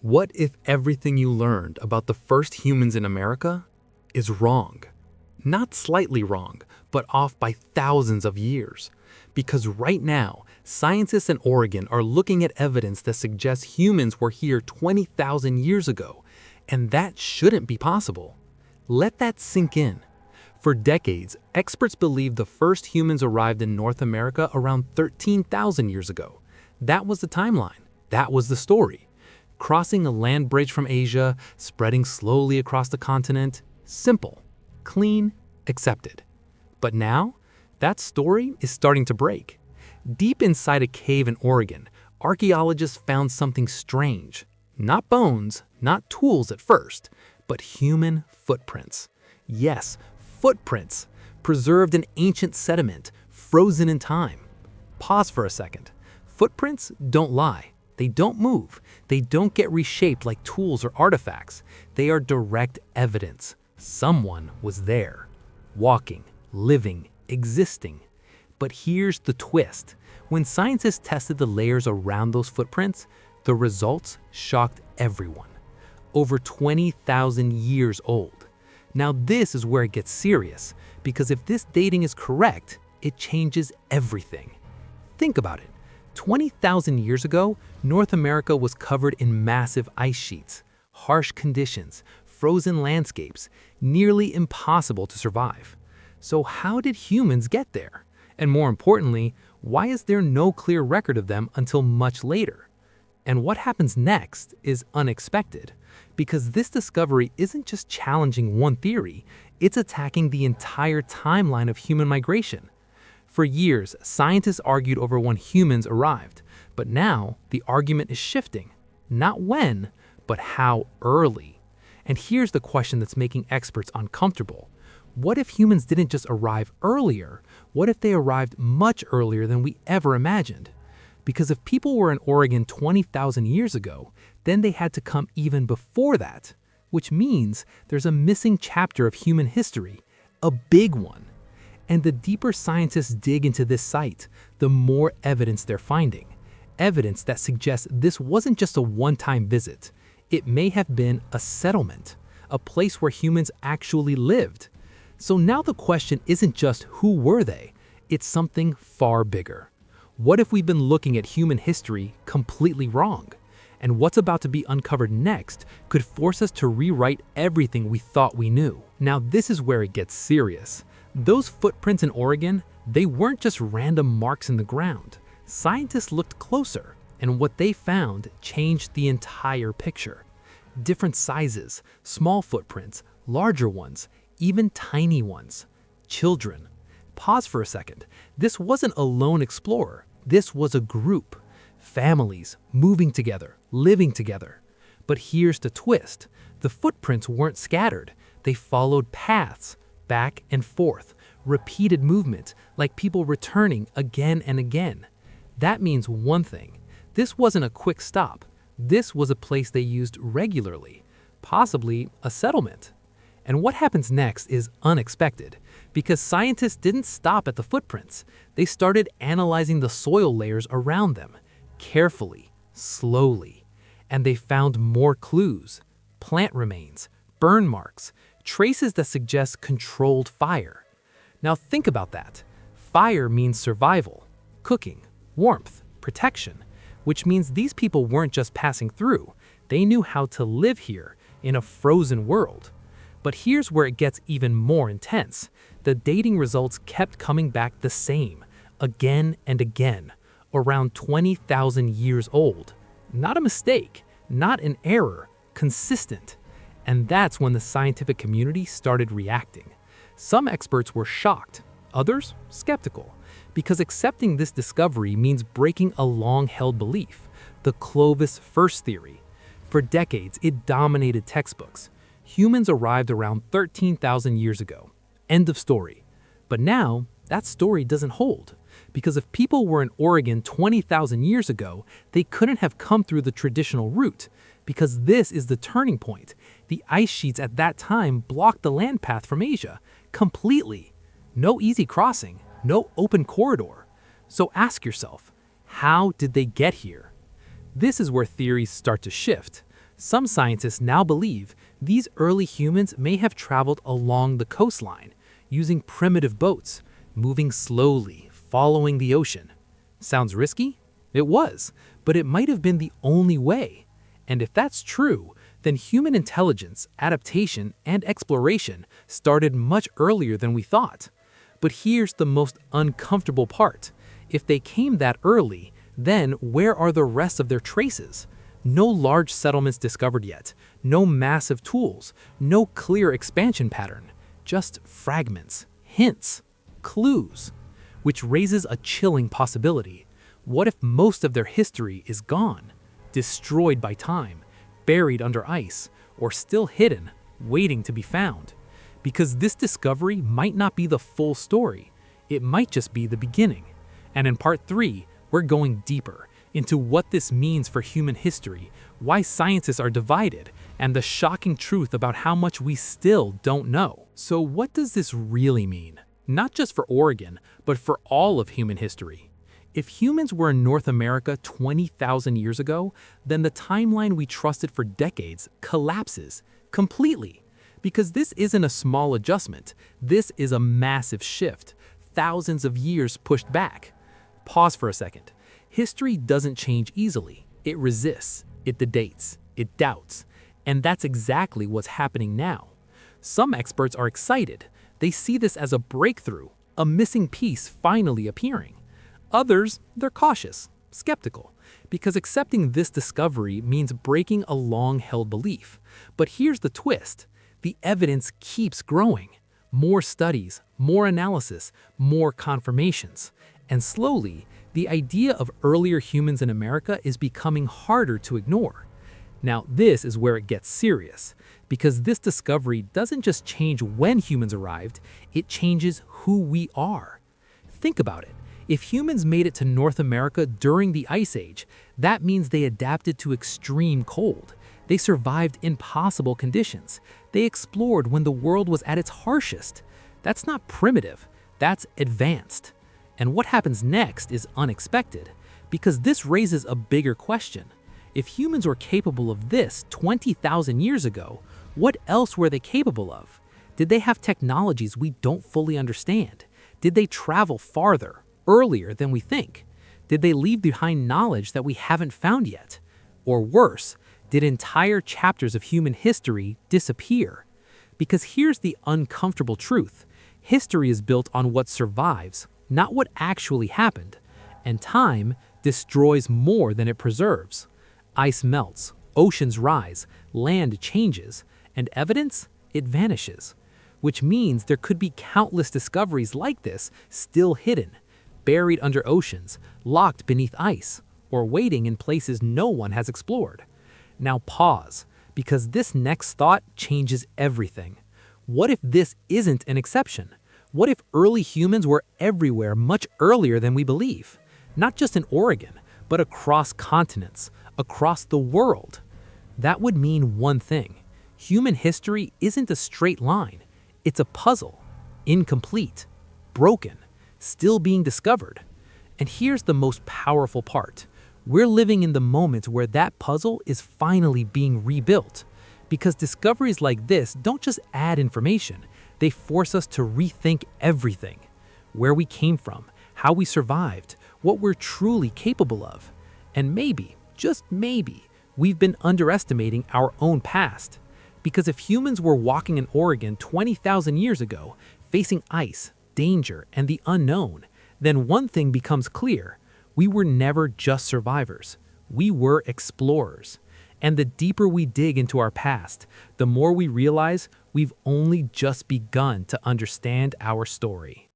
What if everything you learned about the first humans in America is wrong? Not slightly wrong, but off by thousands of years. Because right now, scientists in Oregon are looking at evidence that suggests humans were here 20,000 years ago, and that shouldn't be possible. Let that sink in. For decades, experts believed the first humans arrived in North America around 13,000 years ago. That was the timeline. That was the story. Crossing a land bridge from Asia, spreading slowly across the continent. Simple, clean, accepted. But now, that story is starting to break. Deep inside a cave in Oregon, archaeologists found something strange. Not bones, not tools at first, but human footprints. Yes, footprints, preserved in ancient sediment, frozen in time. Pause for a second. Footprints don't lie. They don't move. They don't get reshaped like tools or artifacts. They are direct evidence. Someone was there, walking, living, existing. But here's the twist. When scientists tested the layers around those footprints, the results shocked everyone. Over 20,000 years old. Now this is where it gets serious, because if this dating is correct, it changes everything. Think about it. 20,000 years ago, North America was covered in massive ice sheets, harsh conditions, frozen landscapes, nearly impossible to survive. So how did humans get there? And more importantly, why is there no clear record of them until much later? And what happens next is unexpected, because this discovery isn't just challenging one theory, it's attacking the entire timeline of human migration. For years, scientists argued over when humans arrived, but now the argument is shifting. Not when, but how early. And here's the question that's making experts uncomfortable. What if humans didn't just arrive earlier? What if they arrived much earlier than we ever imagined? Because if people were in Oregon 20,000 years ago, then they had to come even before that, which means there's a missing chapter of human history, a big one. And the deeper scientists dig into this site, the more evidence they're finding. Evidence that suggests this wasn't just a one-time visit. It may have been a settlement, a place where humans actually lived. So now the question isn't just who were they, it's something far bigger. What if we've been looking at human history completely wrong? And what's about to be uncovered next could force us to rewrite everything we thought we knew. Now this is where it gets serious. Those footprints in Oregon, they weren't just random marks in the ground. Scientists looked closer, and what they found changed the entire picture. Different sizes, small footprints, larger ones, even tiny ones. Children. Pause for a second. This wasn't a lone explorer. This was a group. Families moving together, living together. But here's the twist. The footprints weren't scattered. They followed paths, back and forth, repeated movement, like people returning again and again. That means one thing. This wasn't a quick stop. This was a place they used regularly, possibly a settlement. And what happens next is unexpected, because scientists didn't stop at the footprints. They started analyzing the soil layers around them, carefully, slowly. And they found more clues, plant remains, burn marks, traces that suggest controlled fire. Now think about that. Fire means survival, cooking, warmth, protection, which means these people weren't just passing through. They knew how to live here in a frozen world. But here's where it gets even more intense. The dating results kept coming back the same, again and again, around 20,000 years old. Not a mistake, not an error, consistent. And that's when the scientific community started reacting. Some experts were shocked, others skeptical, because accepting this discovery means breaking a long-held belief, the Clovis first theory. For decades, it dominated textbooks. Humans arrived around 13,000 years ago. End of story. But now, that story doesn't hold. Because if people were in Oregon 20,000 years ago, they couldn't have come through the traditional route. Because this is the turning point. The ice sheets at that time blocked the land path from Asia completely. No easy crossing, no open corridor. So ask yourself, how did they get here? This is where theories start to shift. Some scientists now believe these early humans may have traveled along the coastline, using primitive boats, moving slowly, following the ocean. Sounds risky? It was, but it might have been the only way. And if that's true, then human intelligence, adaptation, and exploration started much earlier than we thought. But here's the most uncomfortable part. If they came that early, then where are the rest of their traces? No large settlements discovered yet, no massive tools, no clear expansion pattern, just fragments, hints, clues, which raises a chilling possibility. What if most of their history is gone, destroyed by time, buried under ice, or still hidden, waiting to be found? Because this discovery might not be the full story. It might just be the beginning. And in part 3, we're going deeper into what this means for human history, why scientists are divided, and the shocking truth about how much we still don't know. So what does this really mean? Not just for Oregon, but for all of human history. If humans were in North America 20,000 years ago, then the timeline we trusted for decades collapses completely. Because this isn't a small adjustment, this is a massive shift, thousands of years pushed back. Pause for a second. History doesn't change easily. It resists, it debates, it doubts. And that's exactly what's happening now. Some experts are excited. They see this as a breakthrough, a missing piece finally appearing. Others, they're cautious, skeptical, because accepting this discovery means breaking a long-held belief. But here's the twist. The evidence keeps growing. More studies, more analysis, more confirmations. And slowly, the idea of earlier humans in America is becoming harder to ignore. Now, this is where it gets serious, because this discovery doesn't just change when humans arrived, it changes who we are. Think about it. If humans made it to North America during the Ice Age, that means they adapted to extreme cold. They survived impossible conditions. They explored when the world was at its harshest. That's not primitive, that's advanced. And what happens next is unexpected, because this raises a bigger question. If humans were capable of this 20,000 years ago, what else were they capable of? Did they have technologies we don't fully understand? Did they travel farther, earlier than we think? Did they leave behind knowledge that we haven't found yet? Or worse, did entire chapters of human history disappear? Because here's the uncomfortable truth. History is built on what survives, not what actually happened. And time destroys more than it preserves. Ice melts, oceans rise, land changes, and evidence, it vanishes. Which means there could be countless discoveries like this still hidden, buried under oceans, locked beneath ice, or waiting in places no one has explored. Now pause, because this next thought changes everything. What if this isn't an exception? What if early humans were everywhere much earlier than we believe? Not just in Oregon, but across continents, across the world. That would mean one thing. Human history isn't a straight line. It's a puzzle, incomplete, broken, still being discovered. And here's the most powerful part. We're living in the moment where that puzzle is finally being rebuilt. Because discoveries like this don't just add information, they force us to rethink everything. Where we came from, how we survived, what we're truly capable of. And maybe, just maybe, we've been underestimating our own past. Because if humans were walking in Oregon 20,000 years ago, facing ice, danger, and the unknown, then one thing becomes clear. We were never just survivors. We were explorers. And the deeper we dig into our past, the more we realize we've only just begun to understand our story.